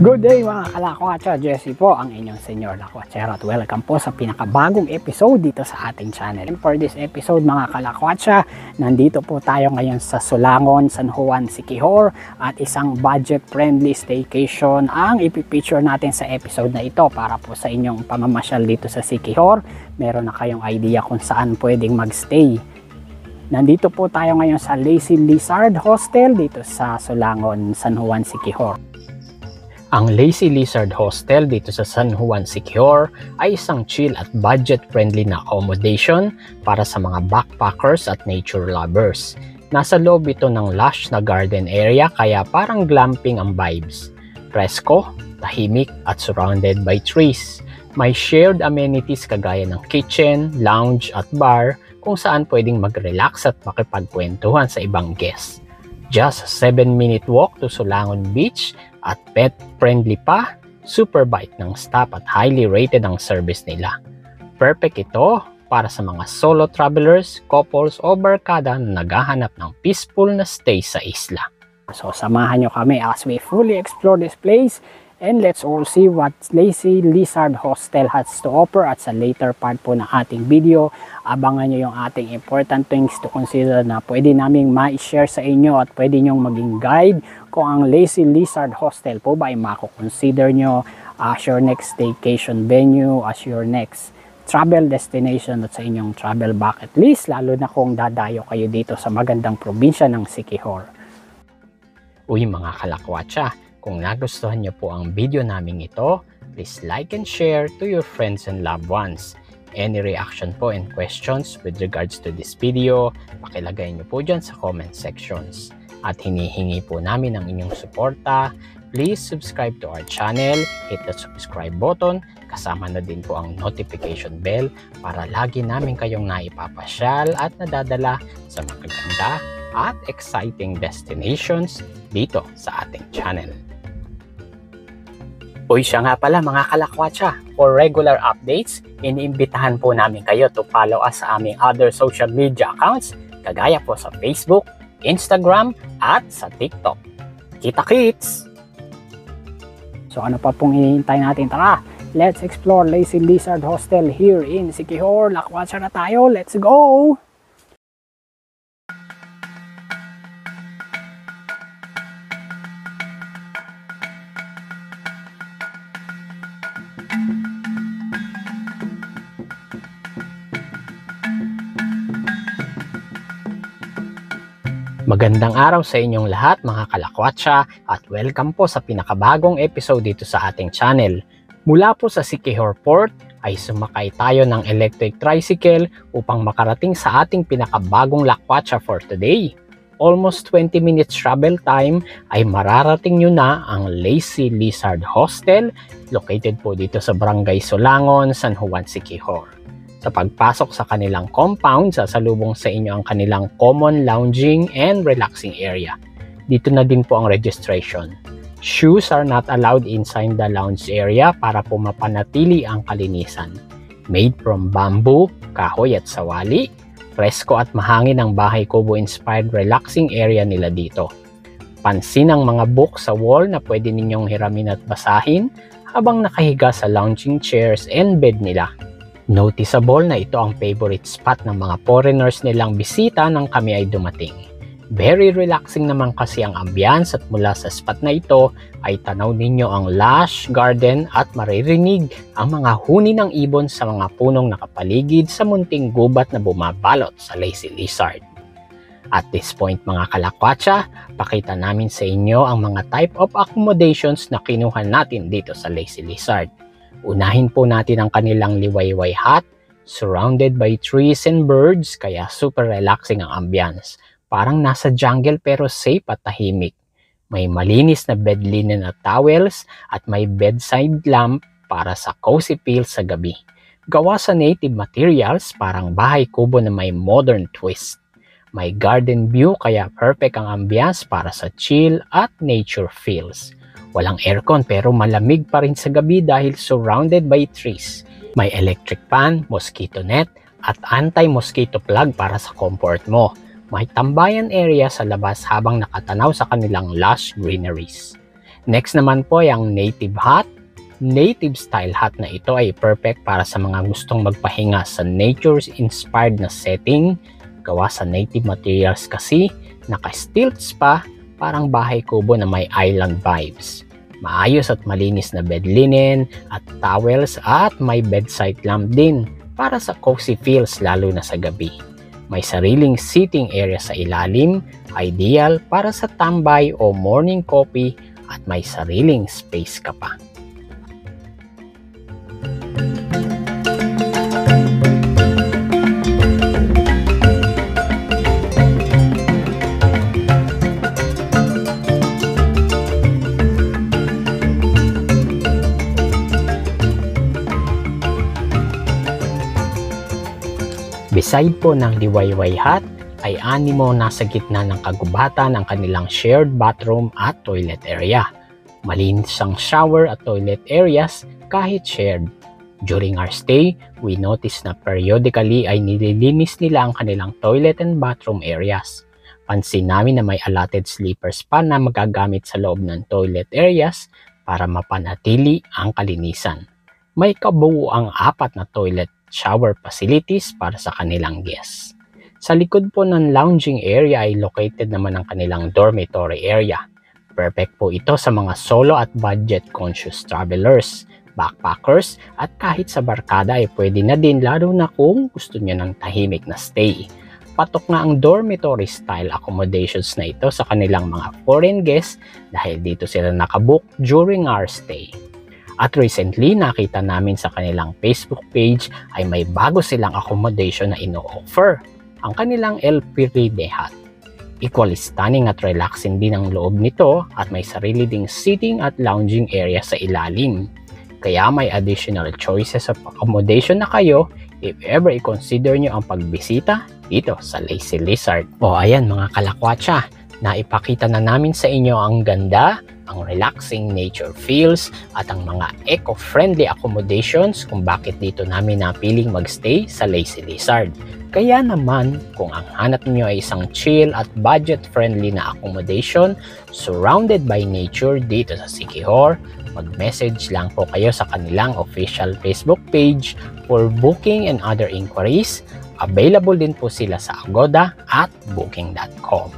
Good day mga kalakwatsa, Jesse po ang inyong senior lakwatsero at welcome po sa pinakabagong episode dito sa ating channel. And for this episode mga kalakwatsa, nandito po tayo ngayon sa Sulangon, San Juan, Siquijor at isang budget friendly staycation ang ipipicture natin sa episode na ito para po sa inyong pamamasyal dito sa Siquijor. Meron na kayong idea kung saan pwedeng magstay. Nandito po tayo ngayon sa Lazy Lizard Hostel dito sa Sulangon, San Juan, Siquijor. Ang Lazy Lizard Hostel dito sa San Juan, Siquijor ay isang chill at budget-friendly na accommodation para sa mga backpackers at nature lovers. Nasa loob ito ng lush na garden area kaya parang glamping ang vibes. Presko, tahimik at surrounded by trees. May shared amenities kagaya ng kitchen, lounge at bar kung saan pwedeng mag-relax at makipagkwentuhan sa ibang guests. Just a 7-minute walk to Sulangon Beach at pet-friendly pa, super bite ng staff at highly rated ang service nila. Perfect ito para sa mga solo travelers, couples o barkada na naghahanap ng peaceful na stay sa isla. So samahan nyo kami as we fully explore this place and let's all see what Lazy Lizard Hostel has to offer at sa later part po ng ating video. Abangan nyo yung ating important things to consider na pwede naming ma-share sa inyo at pwede nyong maging guide kung ang Lazy Lizard Hostel po ba ay mako-consider nyo as your next staycation venue, as your next travel destination at sa inyong travel bucket list, lalo na kung dadayo kayo dito sa magandang probinsya ng Siquijor. Uy mga kalakwatsa, kung nagustuhan nyo po ang video namin ito, please like and share to your friends and loved ones. Any reaction po and questions with regards to this video, pakilagay nyo po dyan sa comment sections. At hinihingi po namin ang inyong suporta. Please subscribe to our channel, hit the subscribe button, kasama na din po ang notification bell para lagi namin kayong naipapasyal at nadadala sa magaganda at exciting destinations dito sa ating channel. Uy, siya nga pala mga kalakwatsa, for regular updates, iniimbitahan po namin kayo to follow us sa aming other social media accounts, kagaya po sa Facebook, Instagram, at sa TikTok. Kita-kits! So ano pa pong hinihintay natin? Tara, let's explore Lazy Lizard Hostel here in Siquijor. Lakwatsa na tayo, let's go! Magandang araw sa inyong lahat mga kalakwatsa at welcome po sa pinakabagong episode dito sa ating channel. Mula po sa Siquijor Port ay sumakay tayo ng electric tricycle upang makarating sa ating pinakabagong lakwatsa for today. Almost 20 minutes travel time ay mararating nyo na ang Lazy Lizard Hostel located po dito sa Barangay Sulangon, San Juan, Siquijor. Sa pagpasok sa kanilang compound, sasalubong sa inyo ang kanilang common lounging and relaxing area. Dito na din po ang registration. Shoes are not allowed inside the lounge area para po mapanatili ang kalinisan. Made from bamboo, kahoy at sawali, presko at mahangin ang bahay kubo-inspired relaxing area nila dito. Pansin ang mga book sa wall na pwede ninyong hiramin at basahin habang nakahiga sa lounging chairs and bed nila. Noticeable na ito ang favorite spot ng mga foreigners nilang bisita nang kami ay dumating. Very relaxing naman kasi ang ambience at mula sa spot na ito ay tanaw ninyo ang lush garden at maririnig ang mga huni ng ibon sa mga punong nakapaligid sa munting gubat na bumabalot sa Lazy Lizard. At this point mga kalakwatsa, pakita namin sa inyo ang mga type of accommodations na kinuha natin dito sa Lazy Lizard. Unahin po natin ang kanilang liwayway hut, surrounded by trees and birds, kaya super relaxing ang ambience. Parang nasa jungle pero safe at tahimik. May malinis na bed linen at towels at may bedside lamp para sa cozy feel sa gabi. Gawa sa native materials, parang bahay kubo na may modern twist. May garden view kaya perfect ang ambience para sa chill at nature feels. Walang aircon pero malamig pa rin sa gabi dahil surrounded by trees. May electric fan, mosquito net, at anti-mosquito plug para sa comfort mo. May tambayan area sa labas habang nakatanaw sa kanilang lush greeneries. Next naman po ay ang native hut. Native style hut na ito ay perfect para sa mga gustong magpahinga sa nature's inspired na setting. Gawa sa native materials kasi, naka-stilts pa, parang bahay kubo na may island vibes. Maayos at malinis na bed linen at towels at may bedside lamp din para sa cozy feels lalo na sa gabi. May sariling seating area sa ilalim, ideal para sa tambay o morning coffee at may sariling space ka pa. Beside po ng DIY hut ay animo nasa gitna ng kagubatan ang kanilang shared bathroom at toilet area. Malinis ang shower at toilet areas kahit shared. During our stay, we noticed na periodically ay nililinis nila ang kanilang toilet and bathroom areas. Pansin namin na may allotted sleepers pa na magagamit sa loob ng toilet areas para mapanatili ang kalinisan. May kabuuang 4 na toilet shower facilities para sa kanilang guests. Sa likod po ng lounging area ay located naman ang kanilang dormitory area. Perfect po ito sa mga solo at budget-conscious travelers, backpackers, at kahit sa barkada ay pwede na din lalo na kung gusto niyo ng tahimik na stay. Patok na ang dormitory style accommodations na ito sa kanilang mga foreign guests dahil dito sila nakabook during our stay. At recently, nakita namin sa kanilang Facebook page ay may bago silang accommodation na ino-offer, ang kanilang El Piride Hut. Equally stunning at relaxing din ang loob nito at may sarili ding seating at lounging area sa ilalim. Kaya may additional choices of accommodation na kayo if ever i-consider nyo ang pagbisita dito sa Lazy Lizard. O ayan mga kalakwatsa, naipakita na namin sa inyo ang ganda, ang relaxing nature feels at ang mga eco-friendly accommodations kung bakit dito namin napiling magstay sa Lazy Lizard. Kaya naman, kung ang hanap niyo ay isang chill at budget-friendly na accommodation surrounded by nature dito sa Siquijor, mag-message lang po kayo sa kanilang official Facebook page for booking and other inquiries. Available din po sila sa Agoda at booking.com.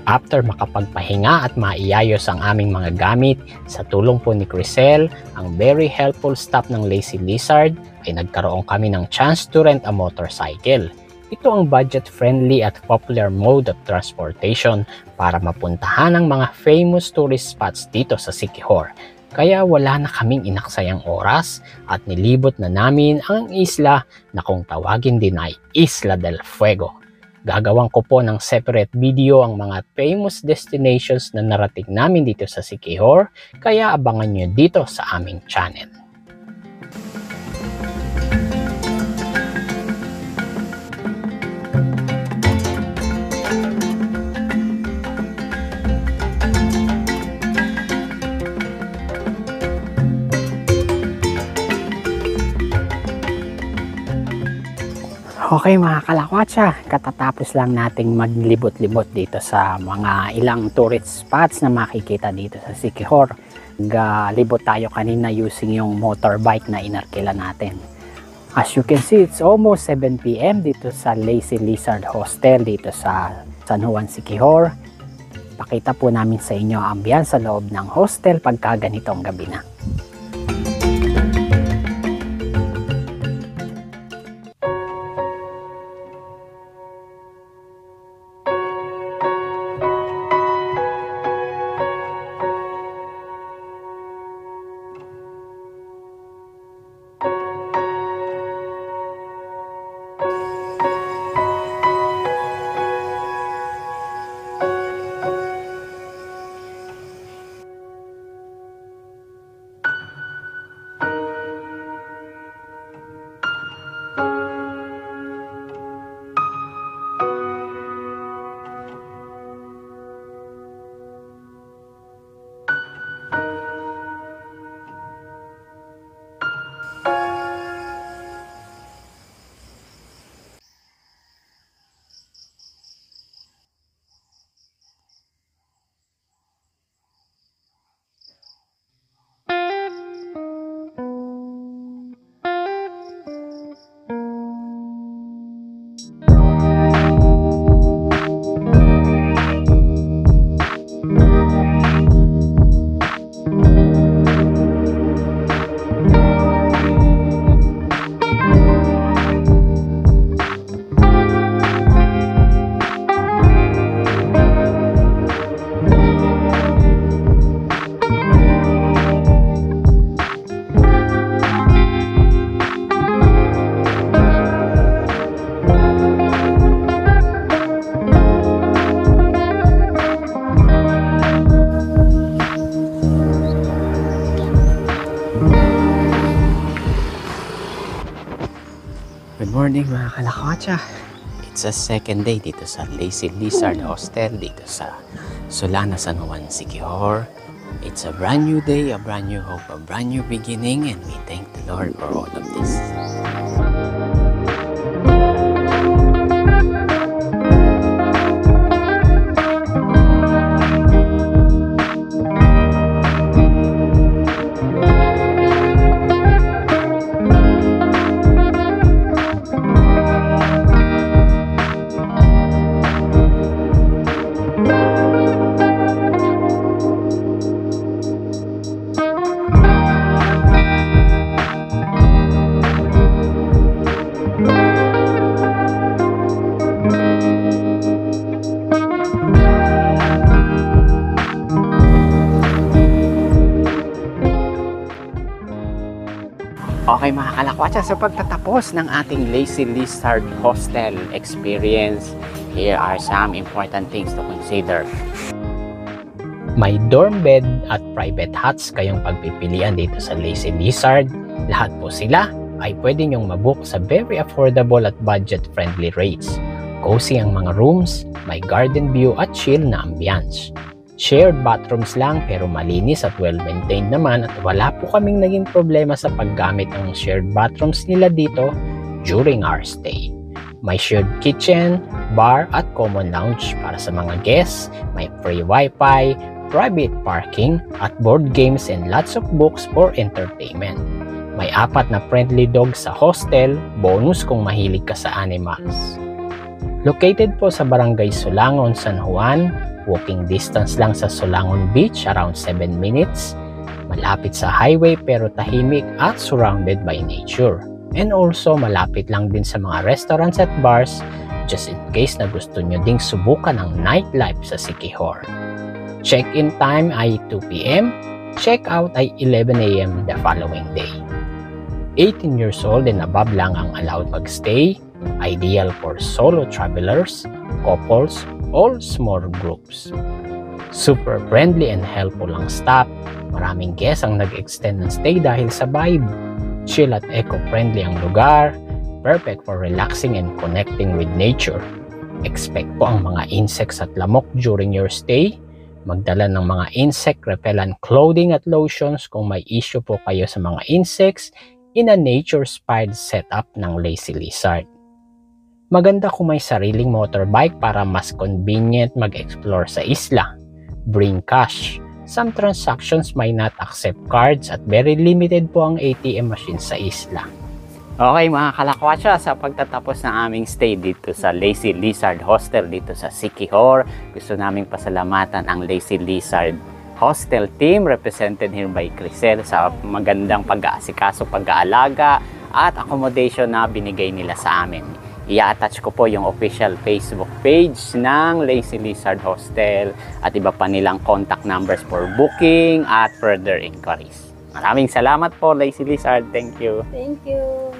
After makapagpahinga at maiayos ang aming mga gamit, sa tulong po ni Crisel, ang very helpful staff ng Lazy Lizard, ay nagkaroon kami ng chance to rent a motorcycle. Ito ang budget-friendly at popular mode of transportation para mapuntahan ang mga famous tourist spots dito sa Siquijor. Kaya wala na kaming inaksayang oras at nilibot na namin ang isla na kung tawagin din ay Isla del Fuego. Gagawin ko po ng separate video ang mga famous destinations na narating namin dito sa Siquijor, kaya abangan nyo dito sa aming channel. Okay mga kalakwatsa, katatapos lang nating maglibot-libot dito sa mga ilang tourist spots na makikita dito sa Siquijor. Libot tayo kanina using yung motorbike na inarkila natin. As you can see, it's almost 7 PM dito sa Lazy Lizard Hostel dito sa San Juan, Siquijor. Pakita po namin sa inyo ang ambiance sa loob ng hostel pagka ganitong gabi na. morning mga kalakwatsa. It's a second day dito sa Lazy Lizard Hostel dito sa Solana, San Juan, Siquijor. It's a brand new day, a brand new hope, a brand new beginning, and we thank the Lord for all of this. Okay mga kalakwatsa, sa pagtatapos ng ating Lazy Lizard Hostel experience, here are some important things to consider. May dorm bed at private huts kayong pagpipilian dito sa Lazy Lizard. Lahat po sila ay pwede nyong mabook sa very affordable at budget-friendly rates. Cozy ang mga rooms, may garden view at chill na ambience. Shared bathrooms lang pero malinis at well-maintained naman, at wala po kaming naging problema sa paggamit ng shared bathrooms nila dito during our stay. May shared kitchen, bar at common lounge para sa mga guests, may free wifi, private parking at board games and lots of books for entertainment. May 4 na friendly dogs sa hostel, bonus kung mahilig ka sa animals. Located po sa Barangay Solangon, San Juan. Walking distance lang sa Solangon Beach, around 7 minutes. Malapit sa highway pero tahimik at surrounded by nature. And also malapit lang din sa mga restaurants at bars, just in case na gusto nyo ding subukan ang nightlife sa Siquijor. Check-in time ay 2 p.m. Check-out ay 11 a.m. the following day. 18 years old and above lang ang allowed magstay. Ideal for solo travelers, couples, all small groups. Super friendly and helpful ang staff. Maraming guests ang nag-extend ng stay dahil sa vibe. Chill at eco-friendly ang lugar. Perfect for relaxing and connecting with nature. Expect po ang mga insects at lamok during your stay. Magdala ng mga insect repellent clothing at lotions kung may issue po kayo sa mga insects in a nature-inspired setup ng Lazy Lizard. Maganda kung may sariling motorbike para mas convenient mag-explore sa isla. Bring cash. Some transactions may not accept cards at very limited po ang ATM machine sa isla. Okay mga kalakwatsa, sa pagtatapos ng aming stay dito sa Lazy Lizard Hostel dito sa Siquijor, gusto naming pasalamatan ang Lazy Lizard Hostel team represented here by Crisel sa magandang pag-aasikaso, pag-aalaga at accommodation na binigay nila sa amin. I-attach ko po yung official Facebook page ng Lazy Lizard Hostel at iba pa nilang contact numbers for booking at further inquiries. Maraming salamat po Lazy Lizard. Thank you. Thank you.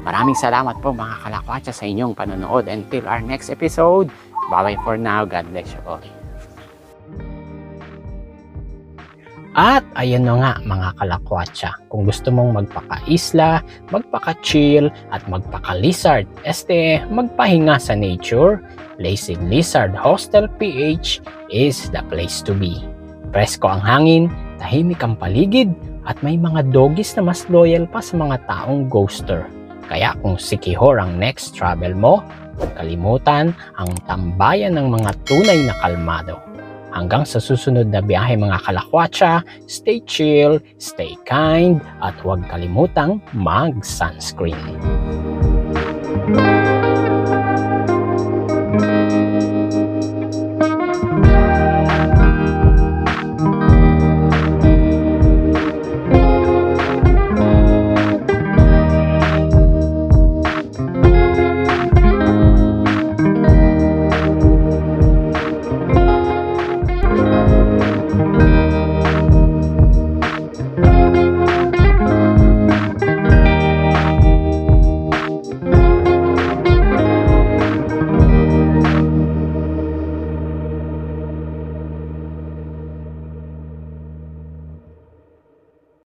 Maraming salamat po mga kalakwatsa sa inyong panonood. Until our next episode, bye-bye for now. God bless you all. At ayan na nga mga kalakwatsa, kung gusto mong magpaka-isla, magpaka-chill at magpaka-lizard, magpahinga sa nature, Lazy Lizard Hostel PH is the place to be. Presko ang hangin, tahimik ang paligid, at may mga doggies na mas loyal pa sa mga taong ghoster. Kaya kung Siquijor ang next travel mo, huwag kalimutan ang tambayan ng mga tunay na kalmado. Hanggang sa susunod na biyahe mga kalakwatsa, stay chill, stay kind, at huwag kalimutang mag-sunscreen.